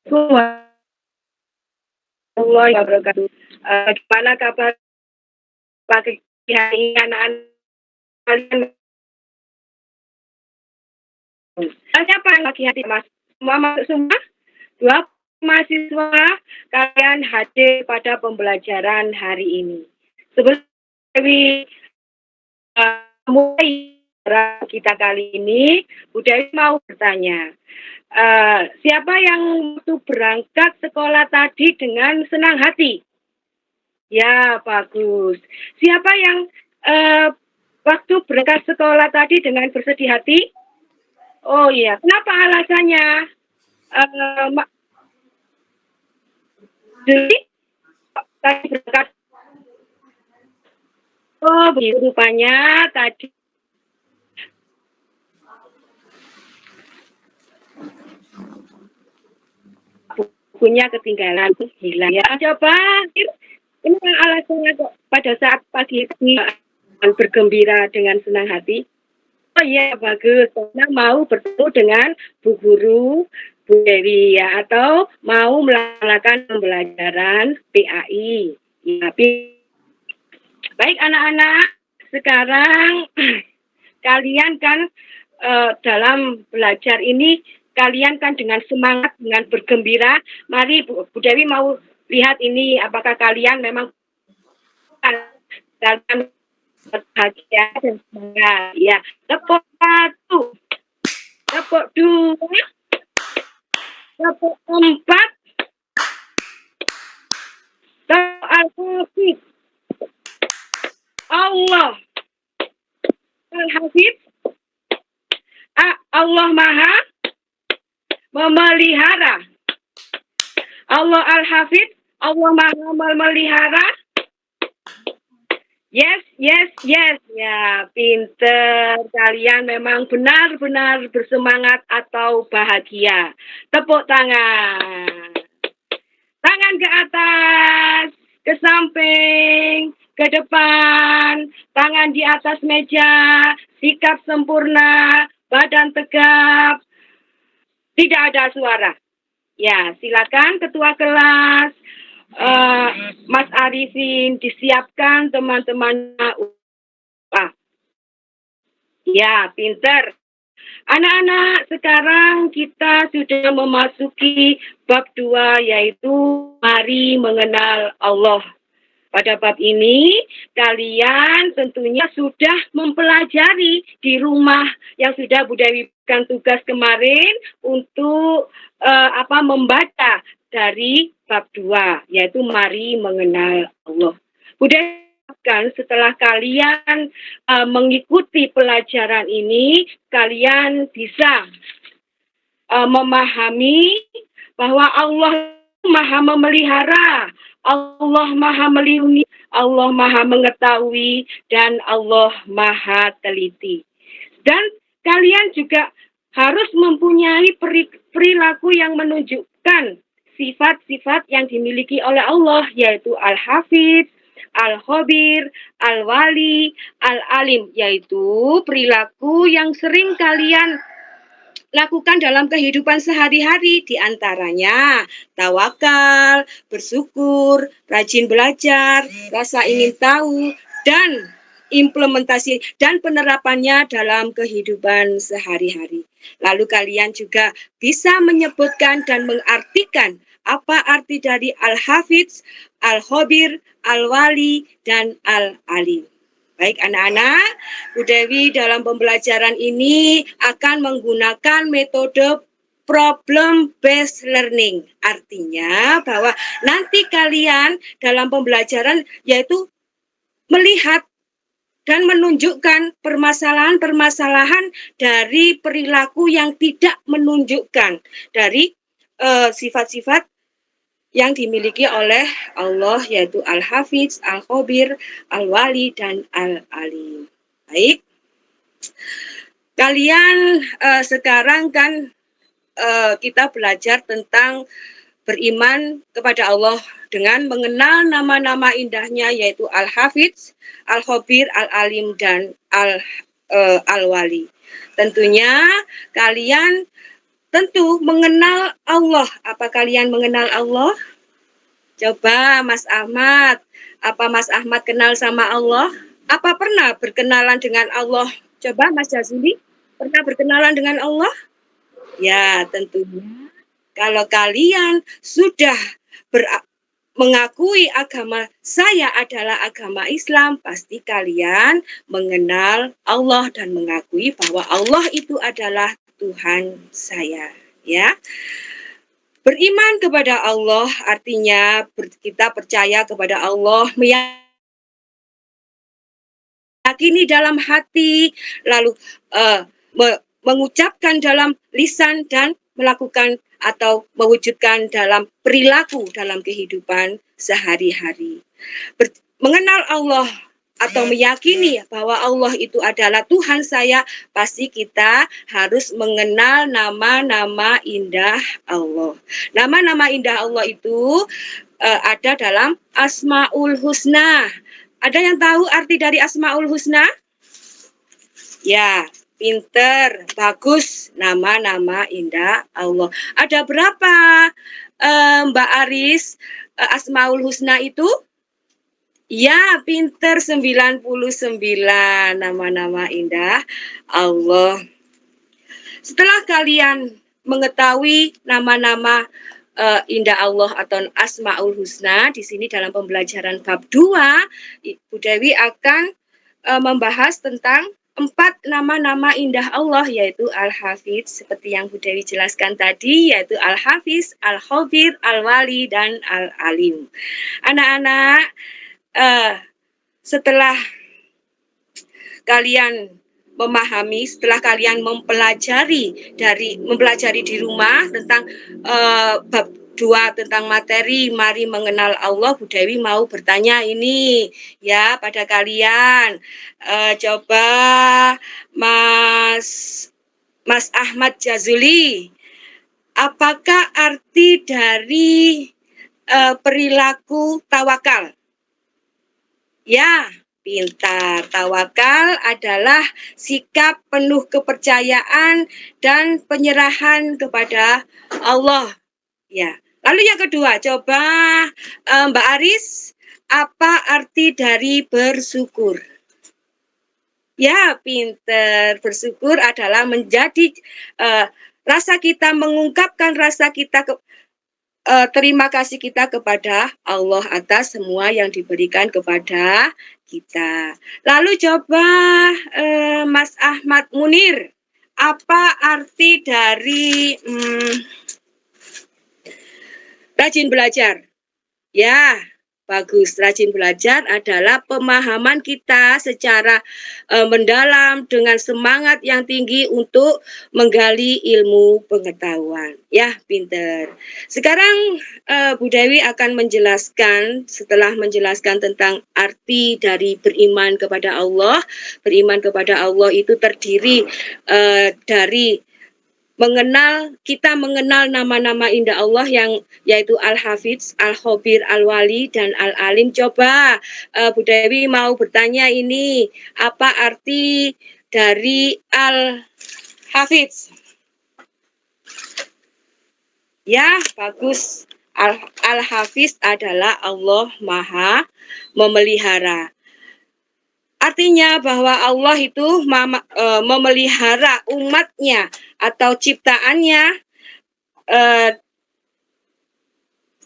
Warahmatullahi wabarakatuh. Gimana kabar pagi hari ini anak-anak kalian? Siapa yang pagi hari Mas? Semua masuk semua? Dua mahasiswa kalian hadir pada pembelajaran hari ini. Sebelum mulai kita kali ini, Bu Dewi mau bertanya. Siapa yang waktu berangkat sekolah tadi dengan senang hati? Ya, bagus. Siapa yang waktu berangkat sekolah tadi dengan bersedih hati? Oh iya, kenapa alasannya? Jadi tadi berangkat. Oh, begitu rupanya tadi bukunya ketinggalan, hilang ya. Coba, ini alasannya kok pada saat pagi ini bergembira dengan senang hati? Oh iya, bagus. Karena mau bertemu dengan Bu Guru, Bu Dewi ya, atau mau melaksanakan pembelajaran PAI. Ya, baik anak-anak, sekarang kalian kan dalam belajar ini kalian kan dengan semangat, dengan bergembira. Mari Bu Dewi mau lihat ini apakah kalian memang kalian berbahagia dan semangat. Ya, tepuk satu, tepuk dua, tepuk empat, tepuk Al-Hafidz. Allah Al-Hafidz. Allah Maha memelihara. Allah Al-Hafidz, Allah Maha memelihara. Yes, yes, yes. Ya, pinter. Kalian memang benar-benar bersemangat atau bahagia. Tepuk tangan. Tangan ke atas, ke samping, ke depan. Tangan di atas meja. Sikap sempurna, badan tegap. Tidak ada suara. Ya, silakan ketua kelas. Mas Arifin disiapkan teman-temannya. Ya, pinter. Anak-anak, sekarang kita sudah memasuki bab 2 yaitu mari mengenal Allah. Pada bab ini, kalian tentunya sudah mempelajari di rumah yang sudah Bu Dewi berikan tugas kemarin untuk membaca dari bab 2, yaitu mari mengenal Allah. Bu Dewi setelah kalian mengikuti pelajaran ini, kalian bisa memahami bahwa Allah Maha memelihara, Allah Maha melindungi, Allah Maha mengetahui, dan Allah Maha teliti. Dan kalian juga harus mempunyai perilaku yang menunjukkan sifat-sifat yang dimiliki oleh Allah, yaitu Al-Hafidz, Al-Khabir, Al-Wali, Al-Alim, yaitu perilaku yang sering kalian lakukan dalam kehidupan sehari-hari, di antaranya tawakal, bersyukur, rajin belajar, rasa ingin tahu, dan implementasi dan penerapannya dalam kehidupan sehari-hari. Lalu kalian juga bisa menyebutkan dan mengartikan apa arti dari Al-Hafidz, Al-Khabir, Al-Wali, dan Al-Alim. Baik anak-anak, Bu Dewi dalam pembelajaran ini akan menggunakan metode problem based learning. Artinya bahwa nanti kalian dalam pembelajaran yaitu melihat dan menunjukkan permasalahan-permasalahan dari perilaku yang tidak menunjukkan dari sifat-sifat yang dimiliki oleh Allah, yaitu Al-Hafidz, Al-Khabir, Al-Wali, dan Al-Alim. Baik, kalian sekarang kan kita belajar tentang beriman kepada Allah dengan mengenal nama-nama indahnya, yaitu Al-Hafidz, Al-Khabir, Al-Alim, dan Al-Wali. Tentunya kalian tentu mengenal Allah. Apa kalian mengenal Allah? Coba Mas Ahmad, apa Mas Ahmad kenal sama Allah? Apa pernah berkenalan dengan Allah? Coba Mas Jazuli, pernah berkenalan dengan Allah? Ya, tentunya. Kalau kalian sudah mengakui agama saya adalah agama Islam, pasti kalian mengenal Allah dan mengakui bahwa Allah itu adalah Tuhan saya, ya. Beriman kepada Allah artinya kita percaya kepada Allah, meyakini dalam hati, lalu mengucapkan dalam lisan dan melakukan atau mewujudkan dalam perilaku dalam kehidupan sehari-hari. Mengenal Allah atau meyakini bahwa Allah itu adalah Tuhan saya, pasti kita harus mengenal nama-nama indah Allah. Nama-nama indah Allah itu ada dalam Asmaul Husna. Ada yang tahu arti dari Asmaul Husna? Ya, pinter, bagus nama-nama indah Allah. Ada berapa Mbak Aris Asmaul Husna itu? Ya, pinter 99 nama-nama indah Allah. Setelah kalian mengetahui nama-nama indah Allah atau Asmaul Husna, di sini dalam pembelajaran bab 2, Ibu Dewi akan membahas tentang 4 nama-nama indah Allah, yaitu Al-Hafiz, seperti yang Bu Dewi jelaskan tadi, yaitu Al-Hafiz, Al-Khabir, Al-Wali, dan Al-Alim. Anak-anak, setelah kalian memahami, setelah kalian mempelajari di rumah tentang bab 2 tentang materi mari mengenal Allah, Bu Dewi mau bertanya ini ya pada kalian. Coba Mas Ahmad Jazuli, apakah arti dari perilaku tawakal? Ya, pintar. Tawakal adalah sikap penuh kepercayaan dan penyerahan kepada Allah. Ya. Lalu yang kedua, coba Mbak Aris, apa arti dari bersyukur? Ya, pintar. Bersyukur adalah menjadi rasa kita mengungkapkan rasa kita terima kasih kita kepada Allah atas semua yang diberikan kepada kita. Lalu coba Mas Ahmad Munir, apa arti dari rajin belajar? Ya, bagus. Rajin belajar adalah pemahaman kita secara mendalam dengan semangat yang tinggi untuk menggali ilmu pengetahuan. Ya, pinter. Sekarang Bu Dewi akan menjelaskan, setelah menjelaskan tentang arti dari beriman kepada Allah. Beriman kepada Allah itu terdiri dari kita mengenal nama-nama indah Allah yang yaitu Al-Hafiz, Al-Khabir, Al-Wali, dan Al-Alim. Coba Bu Dewi mau bertanya ini, apa arti dari Al-Hafiz? Ya, bagus. Al-Hafiz adalah Allah Maha memelihara. Artinya bahwa Allah itu memelihara umatnya atau ciptaannya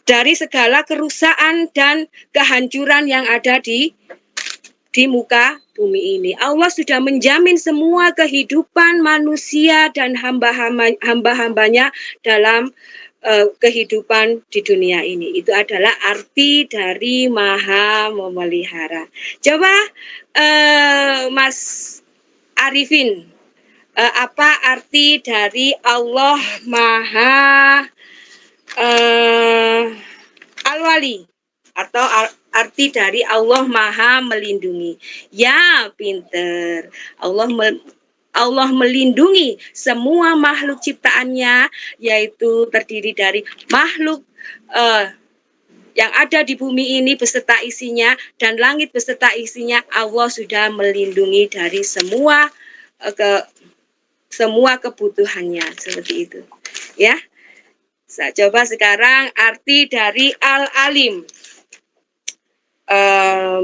dari segala kerusakan dan kehancuran yang ada di muka bumi ini. Allah sudah menjamin semua kehidupan manusia dan hamba-hambanya dalam kehidupan di dunia ini. Itu adalah arti dari Maha memelihara. Coba Mas Arifin, apa arti dari Allah Maha Al-Wali atau arti dari Allah Maha melindungi? Ya, pinter. Allah melindungi semua makhluk ciptaannya, yaitu terdiri dari makhluk yang ada di bumi ini beserta isinya dan langit beserta isinya. Allah sudah melindungi dari semua kebutuhannya, seperti itu. Ya. Saya coba sekarang arti dari Al-Alim.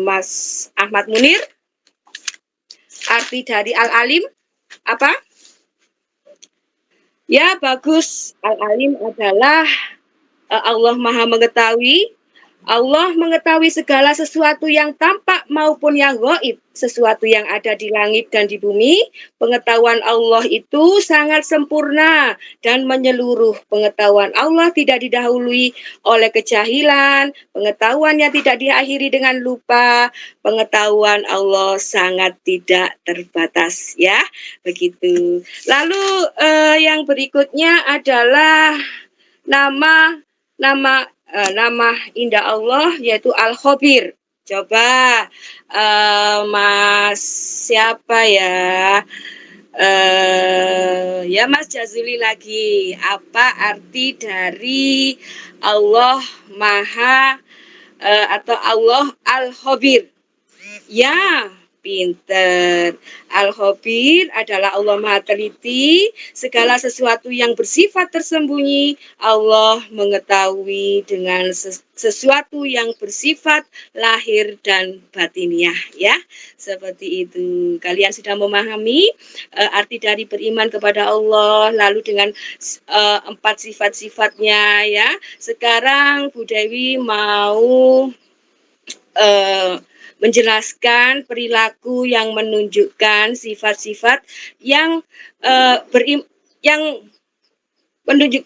Mas Ahmad Munir, arti dari Al-Alim apa? Ya, bagus. Al-Alim adalah Allah Maha Mengetahui. Allah mengetahui segala sesuatu yang tampak maupun yang gaib, sesuatu yang ada di langit dan di bumi. Pengetahuan Allah itu sangat sempurna dan menyeluruh. Pengetahuan Allah tidak didahului oleh kejahilan, pengetahuannya tidak diakhiri dengan lupa. Pengetahuan Allah sangat tidak terbatas, ya. Begitu. Lalu yang berikutnya adalah nama indah Allah yaitu Al-Khabir. Coba Mas siapa ya? Ya Mas Jazuli lagi. Apa arti dari Allah Maha atau Allah Al-Khabir? Ya, pinter. Al-Khabir adalah Allah Maha Teliti, segala sesuatu yang bersifat tersembunyi, Allah mengetahui dengan sesuatu yang bersifat lahir dan batiniah, ya. Seperti itu. Kalian sudah memahami arti dari beriman kepada Allah, lalu dengan 4 sifat-sifatnya, ya. Sekarang Bu Dewi mau menjelaskan perilaku yang menunjukkan sifat-sifat yang yang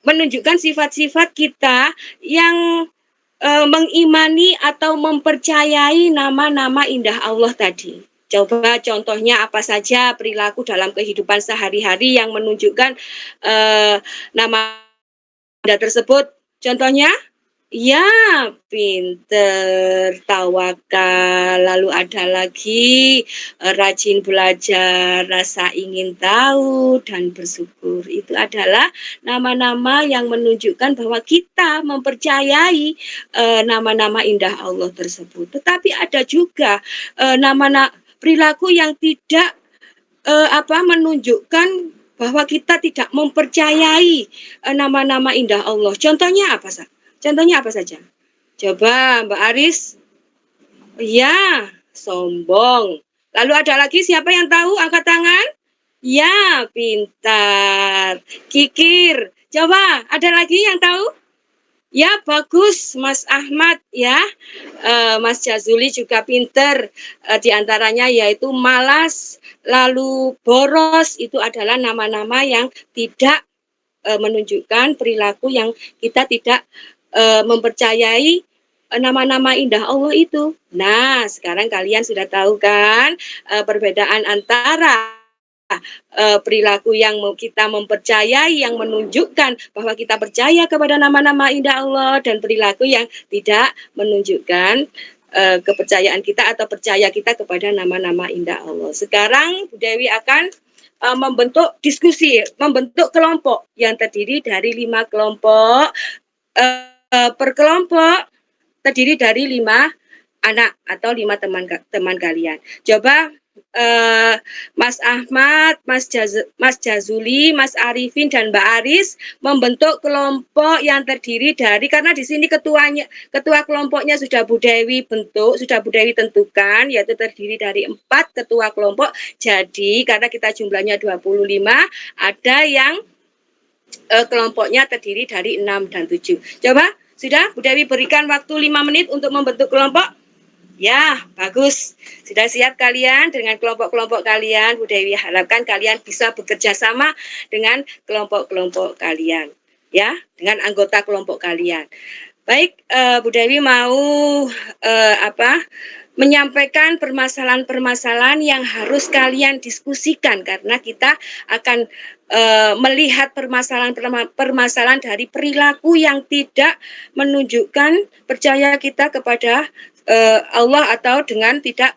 menunjukkan sifat-sifat kita yang mengimani atau mempercayai nama-nama indah Allah tadi. Coba contohnya apa saja perilaku dalam kehidupan sehari-hari yang menunjukkan nama indah tersebut. Contohnya? Ya, pinter, tawakal, lalu ada lagi rajin belajar, rasa ingin tahu, dan bersyukur. Itu adalah nama-nama yang menunjukkan bahwa kita mempercayai nama-nama indah Allah tersebut. Tetapi ada juga nama-nama perilaku yang tidak menunjukkan bahwa kita tidak mempercayai nama-nama indah Allah. Contohnya apa, Sa? Contohnya apa saja? Coba Mbak Aris. Ya, sombong. Lalu ada lagi siapa yang tahu? Angkat tangan. Ya, pintar. Kikir. Coba, ada lagi yang tahu? Ya, bagus Mas Ahmad ya. Mas Jazuli juga pintar. Di antaranya yaitu malas, lalu boros. Itu adalah nama-nama yang tidak menunjukkan perilaku yang kita tidak mempercayai nama-nama indah Allah itu. Nah, sekarang kalian sudah tahu kan perbedaan antara perilaku yang kita mempercayai yang menunjukkan bahwa kita percaya kepada nama-nama indah Allah dan perilaku yang tidak menunjukkan kepercayaan kita atau percaya kita kepada nama-nama indah Allah. Sekarang Bu Dewi akan membentuk diskusi, membentuk kelompok yang terdiri dari 5 kelompok. Per kelompok terdiri dari 5 anak atau 5 teman kalian. Coba Mas Ahmad, Mas Jazuli, Mas Arifin dan Mbak Aris membentuk kelompok yang terdiri dari, karena di sini ketua kelompoknya sudah Bu Dewi bentuk, sudah Bu Dewi tentukan, yaitu terdiri dari 4 ketua kelompok. Jadi karena kita jumlahnya 25, ada yang kelompoknya terdiri dari 6 dan 7. Coba, sudah Bu Dewi berikan waktu 5 menit untuk membentuk kelompok. Ya, bagus. Sudah siap kalian dengan kelompok-kelompok kalian. Bu Dewi harapkan kalian bisa bekerja sama dengan kelompok-kelompok kalian. Ya, dengan anggota kelompok kalian. Baik, Bu Dewi mau menyampaikan permasalahan-permasalahan yang harus kalian diskusikan, karena kita akan melihat permasalahan dari perilaku yang tidak menunjukkan percaya kita kepada Allah atau dengan tidak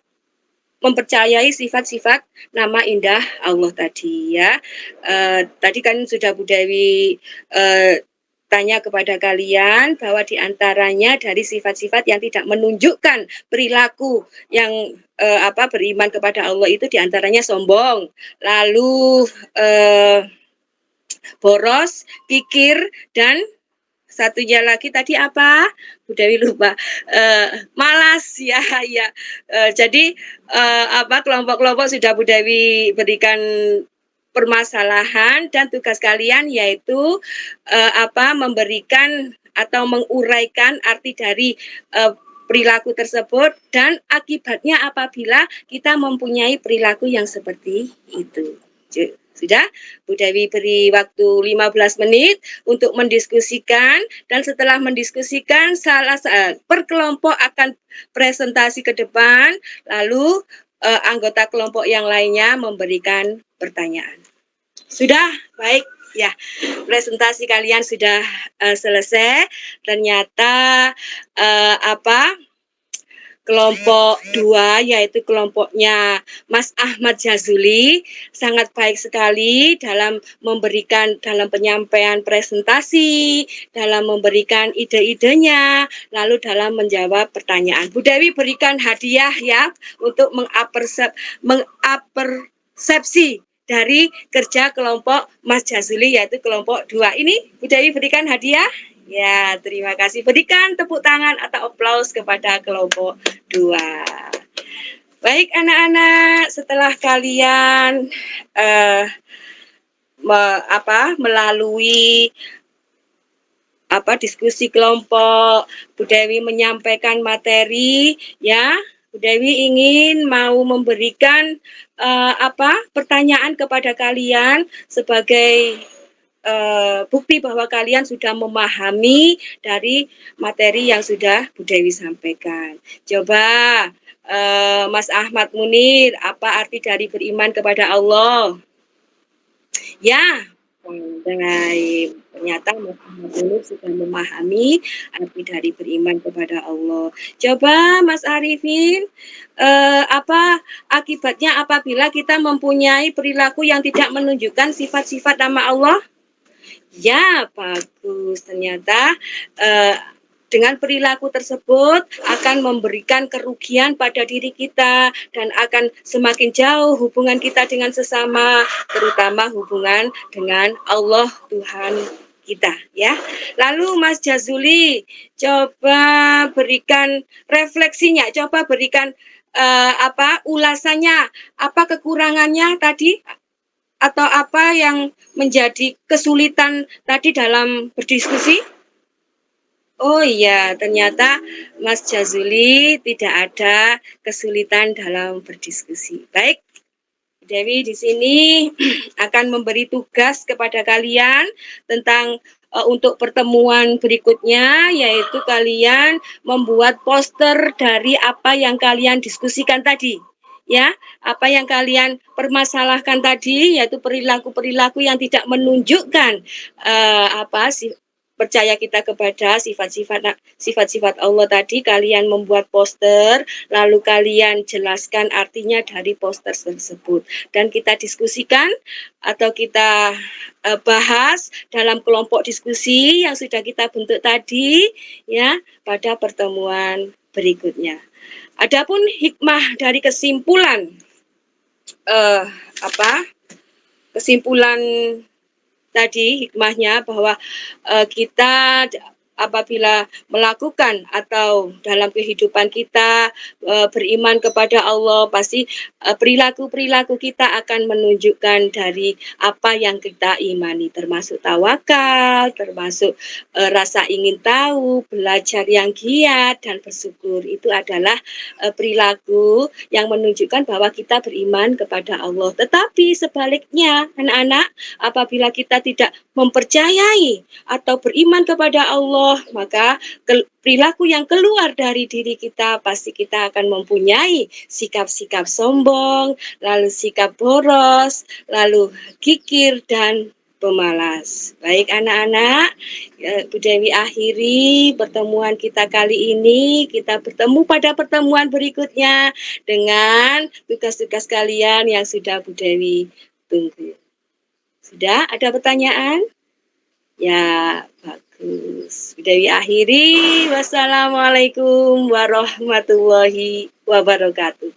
mempercayai sifat-sifat nama indah Allah tadi ya. Tadi kan sudah Bu Dewi tanya kepada kalian bahwa diantaranya dari sifat-sifat yang tidak menunjukkan perilaku yang beriman kepada Allah itu diantaranya sombong, lalu boros, kikir, dan satunya lagi tadi apa? Bu Dewi lupa. Malas ya, ya. Jadi kelompok-kelompok sudah Bu Dewi berikan permasalahan dan tugas kalian yaitu memberikan atau menguraikan arti dari perilaku tersebut dan akibatnya apabila kita mempunyai perilaku yang seperti itu. Sudah, Bu Dewi beri waktu 15 menit untuk mendiskusikan dan setelah mendiskusikan per kelompok akan presentasi ke depan, lalu anggota kelompok yang lainnya memberikan pertanyaan. Sudah, baik. Ya, presentasi kalian sudah selesai. Ternyata kelompok 2 yaitu kelompoknya Mas Ahmad Jazuli sangat baik sekali dalam penyampaian presentasi, dalam memberikan ide-idenya, lalu dalam menjawab pertanyaan. Bu Dewi berikan hadiah ya untuk mengapersepsi dari kerja kelompok Mas Jazuli yaitu kelompok 2. Ini Bu Dewi berikan hadiah. Ya, terima kasih. Berikan tepuk tangan atau aplaus kepada kelompok 2. Baik anak-anak, setelah kalian melalui diskusi kelompok, Bu Dewi menyampaikan materi ya. Bu Dewi ingin mau memberikan pertanyaan kepada kalian sebagai bukti bahwa kalian sudah memahami dari materi yang sudah Bu Dewi sampaikan. Coba Mas Ahmad Munir, apa arti dari beriman kepada Allah? Ya, baik. Ternyata Mas Ahmad Munir sudah memahami arti dari beriman kepada Allah. Coba Mas Arifin, apa akibatnya apabila kita mempunyai perilaku yang tidak menunjukkan sifat-sifat nama Allah? Ya, bagus. Ternyata dengan perilaku tersebut akan memberikan kerugian pada diri kita dan akan semakin jauh hubungan kita dengan sesama, terutama hubungan dengan Allah Tuhan kita ya. Lalu Mas Jazuli, coba berikan refleksinya, coba berikan ulasannya, apa kekurangannya tadi? Atau apa yang menjadi kesulitan tadi dalam berdiskusi? Oh iya, ternyata Mas Jazuli tidak ada kesulitan dalam berdiskusi. Baik, Dewi di sini akan memberi tugas kepada kalian tentang untuk pertemuan berikutnya, yaitu kalian membuat poster dari apa yang kalian diskusikan tadi. Ya, apa yang kalian permasalahkan tadi yaitu perilaku-perilaku yang tidak menunjukkan percaya kita kepada sifat-sifat Allah tadi, kalian membuat poster, lalu kalian jelaskan artinya dari poster tersebut dan kita diskusikan atau kita bahas dalam kelompok diskusi yang sudah kita bentuk tadi ya pada pertemuan berikutnya. Adapun hikmah dari kesimpulan tadi, hikmahnya bahwa kita apabila melakukan atau dalam kehidupan kita beriman kepada Allah, pasti perilaku-perilaku kita akan menunjukkan dari apa yang kita imani, termasuk tawakal, termasuk rasa ingin tahu, belajar yang giat, dan bersyukur. Itu adalah perilaku yang menunjukkan bahwa kita beriman kepada Allah. Tetapi sebaliknya, anak-anak, apabila kita tidak mempercayai atau beriman kepada Allah, maka perilaku yang keluar dari diri kita pasti kita akan mempunyai sikap-sikap sombong, lalu sikap boros, lalu kikir dan pemalas. Baik anak-anak, Bu Dewi akhiri pertemuan kita kali ini. Kita bertemu pada pertemuan berikutnya dengan tugas-tugas kalian yang sudah Bu Dewi tunggu. Sudah ada pertanyaan? Ya, bagus. Bu Dewi akhiri. Wassalamualaikum warahmatullahi wabarakatuh.